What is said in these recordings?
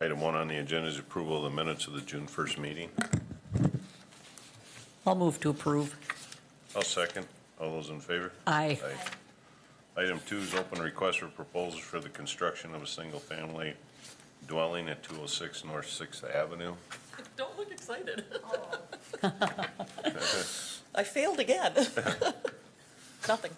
Item 1 on the agenda is approval of the minutes of the June 1st meeting. I'll move to approve. I'll second. All those in favor? Aye. Item 2 is open request for proposals for the construction of a single-family dwelling at 206 North 6th Avenue. Don't look excited. I failed again. Nothing.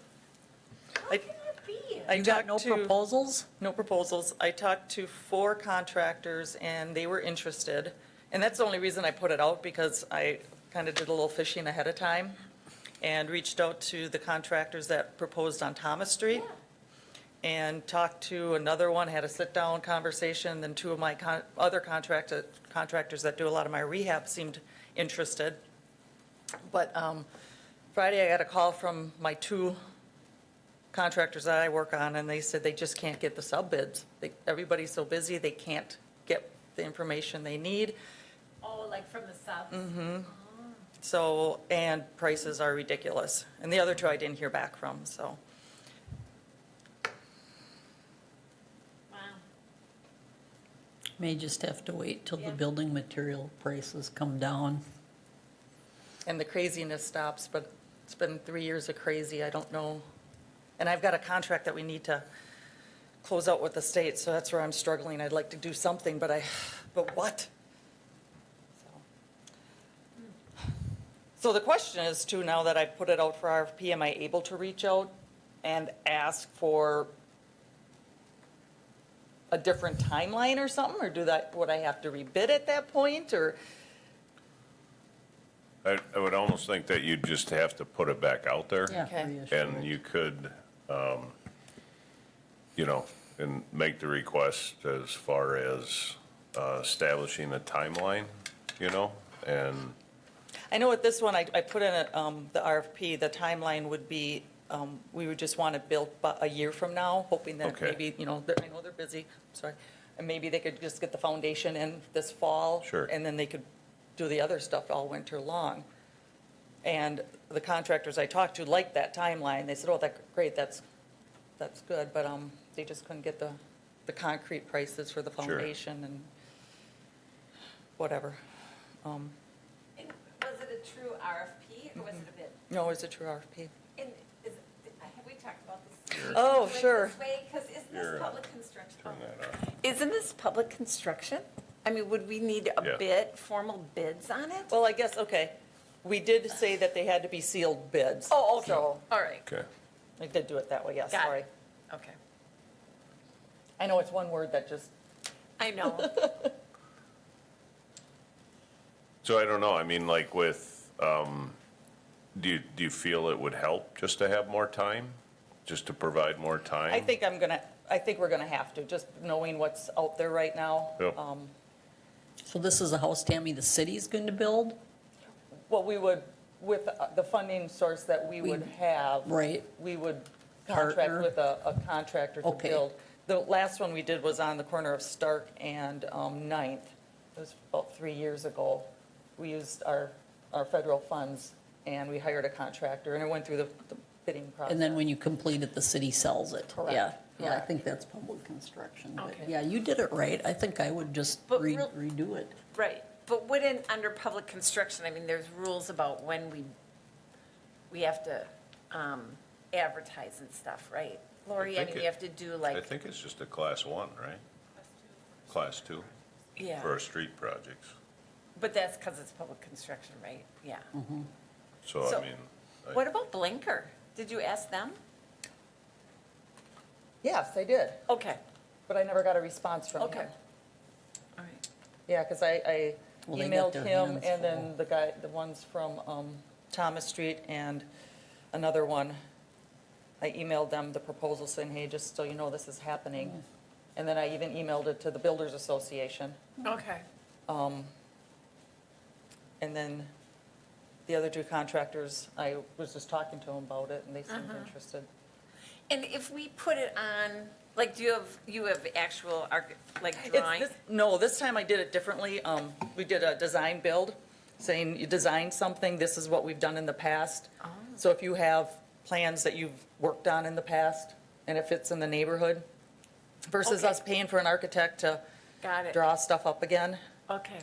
I You got talked no to- proposals? No proposals. I talked to 4 contractors, and they were interested. And that's the only reason I put it out, because I kind of did a little fishing ahead of time and reached out to the contractors that proposed on Thomas Street and talked to another one, had a sit-down conversation, then 2 of my other contractors that do a lot of my rehab seemed interested. But Friday, I got a call from my 2 contractors that I work on, and they said they just can't get the sub bids. Everybody's so busy, they can't get the information they need. Oh, like from the subs? Mm-hmm. So, and prices are ridiculous. And the other 2 I didn't hear back from, so. Wow. May just have to wait till the Yeah. building material prices come down. And the craziness stops, but it's been 3 years of crazy, I don't know. And I've got a contract that we need to close out with the state, so that's where I'm struggling. I'd like to do something, but what? So the question is too, now that I've put it out for RFP, am I able to reach out and ask for a different timeline or something? Or would I have to rebid at that point, or? I would almost think that you'd just have to put it back out there. Yeah, Okay. reissue And it. you could, and make the request as far as establishing a timeline, and I know with this one, I put in the RFP, the timeline would be, we would just want it built a year from now, hoping that Okay. maybe, I know they're busy, sorry, and maybe they could just get the foundation in this fall. Sure. And then they could do the other stuff all winter long. And the contractors I talked to liked that timeline. They said, oh, that's great, that's good, but they just couldn't get the concrete prices for the Sure. foundation and whatever. And was it a true RFP or was it a bid? No, it's a true RFP. And have we talked about this? Oh, Like sure. This way, because isn't Here, this public construction? turn that off. Isn't this public construction? I mean, would we need Yeah. a bid, formal bids on it? Well, I guess, okay, we did say that they had to be sealed bids. Oh, okay, So all right, Okay. I did do it that way, yes, Got it. sorry. okay. I know it's one word that just, I know. So I don't know, I mean, like with, do you feel it would help just to have more time? Just to provide more time? I think we're gonna have to, just knowing what's out there right now. Yep. So this is a house, Tammy, the city's going to build? What we would, with the funding source that we would have. Right. We would contract Partner. with a contractor to Okay. build. The last one we did was on the corner of Stark and Ninth. It was about 3 years ago. We used our federal funds and we hired a contractor and it went through the bidding process. And then when you complete it, the city sells it? Correct. Yeah, yeah, I Correct. think that's public construction. But Okay. yeah, you did it right. I think I would just But real- redo it. Right, but wouldn't, under public construction, I mean, there's rules about when we have to advertise and stuff, right? Lori, I think mean, it- you have to do I like, think it's just a class 1, right? Class 2 yeah, for our street projects. but that's because it's public construction, right? Yeah. So, I So, mean, What about Blinker? Did you ask them? Yes, I did, Okay, but I never got a response from him. okay. All right. Yeah, because I Well, they got emailed their him hands and full. then the ones from Thomas Street and another one. I emailed them the proposal saying, hey, just so you know, this is happening. And then I even emailed it to the Builders Association. Okay. And then the other 2 contractors, I was just talking to them about it and they seemed interested. And if we put it on, like, do you have actual, like, It's drawing? No, this time I did it differently. We did a design build, saying you design something, this is what we've done in the past. Oh. So if you have plans that you've worked on in the past, and it fits in the neighborhood, versus Okay. us paying for an architect to Got it. draw stuff up again. Okay.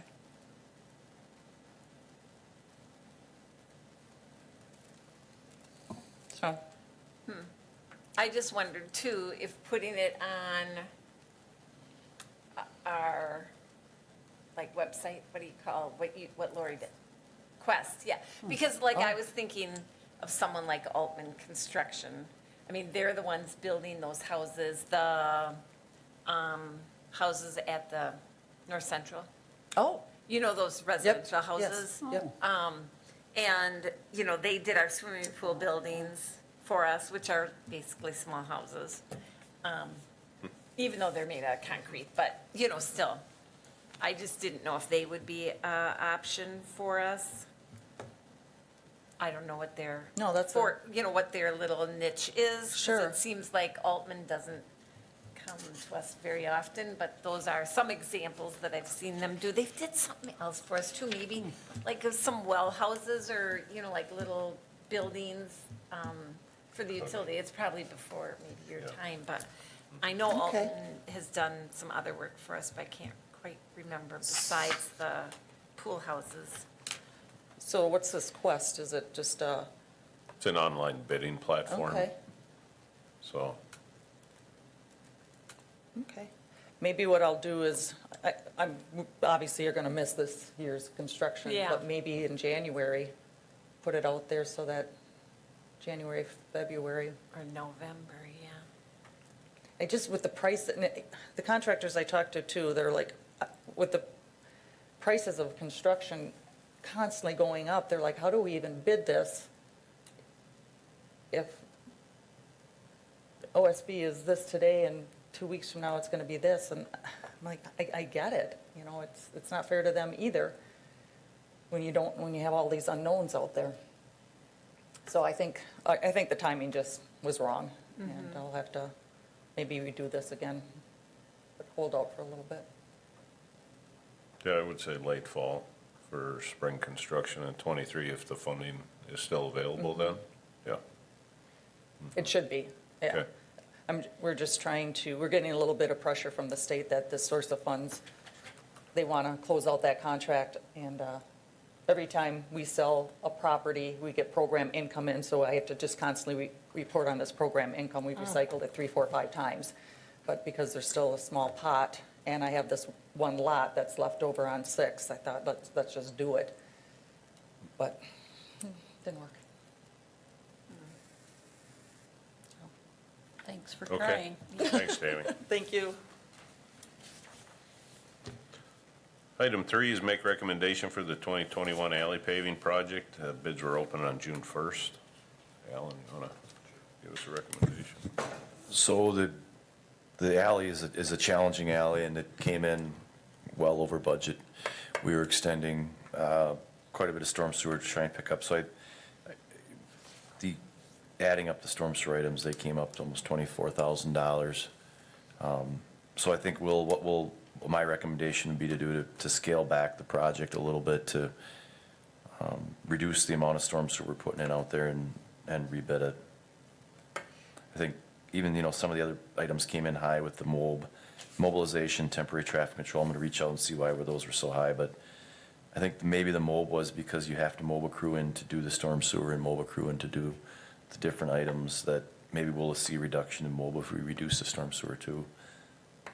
So, I just wondered too, if putting it on our, like, website, what do you call, what Lori did? Quest, yeah. Because like I was thinking of someone like Altman Construction. I mean, they're the ones building those houses, the houses at the North Central. oh, You know those residential houses? yes, yep. And, you know, they did our swimming pool buildings for us, which are basically small houses. Even though they're made out of concrete, but, you know, still. I just didn't know if they would be an option for us. I don't know what their. No, that's a- For, you know, what their little niche is. 'Cause Sure. It seems like Altman doesn't come to us very often, but those are some examples that I've seen them do. They did something else for us too, maybe like some well houses or, you know, like little buildings for the utility. It's probably before maybe your time, but I know Okay. Altman has done some other work for us, but I can't quite remember besides the pool houses. So what's this Quest? Is it just It's an online bidding platform. okay, So, okay. Maybe what I'll do is, I'm, obviously you're gonna miss this year's construction. Yeah. But maybe in January, put it out there so that January, February. Or November, yeah. I just, with the price, and the contractors I talked to too, they're like, with the prices of construction constantly going up, they're like, how do we even bid this if OSB is this today and 2 weeks from now it's gonna be this? And I'm like, I get it, you know, it's not fair to them either when you have all these unknowns out there. So I think the timing just was wrong, and I'll have to, maybe redo this again, but hold out for a little bit. yeah, I would say late fall for spring construction in '23 if the funding is still available then. Yeah, It should be, yeah. okay. We're just trying to, we're getting a little bit of pressure from the state that this source of funds, they want to close out that contract, and every time we sell a property, we get program income in, so I have to just constantly report on this program income. We've recycled it 3, 4, 5 times. But because there's still a small pot, and I have this one lot that's left over on 6, I thought, let's just do it. But, didn't work. Thanks for Okay. trying. Thanks, Tammy. Thank you. Item 3 is make recommendation for the 2021 alley paving project. Bids were open on June 1st. Alan, you want to give us a recommendation? So the alley is a challenging alley, and it came in well over budget. We were extending quite a bit of storm sewer to try and pick up. So adding up the storm sewer items, they came up to almost $24,000. So I think my recommendation would be to scale back the project a little bit to reduce the amount of storm sewer we're putting in out there and rebid it. I think even, some of the other items came in high with the mobilization, temporary traffic control. I'm going to reach out and see why those were so high, but I think maybe the mob was because you have to mobile crew in to do the storm sewer and mobile crew in to do the different items, that maybe we'll see a reduction in mobile if we reduce the storm sewer too.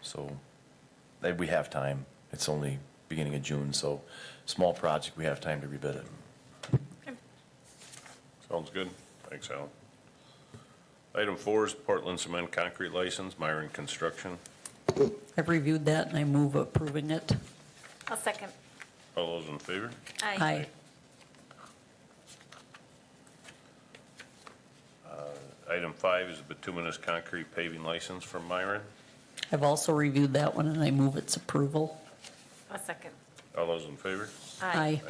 So we have time. It's only beginning of June, so small project, we have time to rebid it. Sounds good. Thanks, Alan. Item 4 is Portland Cement Concrete License, Myron Construction. I've reviewed that and I move approving it. I'll second. All those in favor? Aye. Item 5 is a bituminous concrete paving license from Myron. I've also reviewed that one and I move its approval. I'll second. All those in favor? Aye.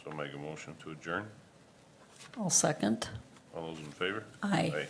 So make a motion to adjourn. I'll second. All those in favor? Aye. Aye.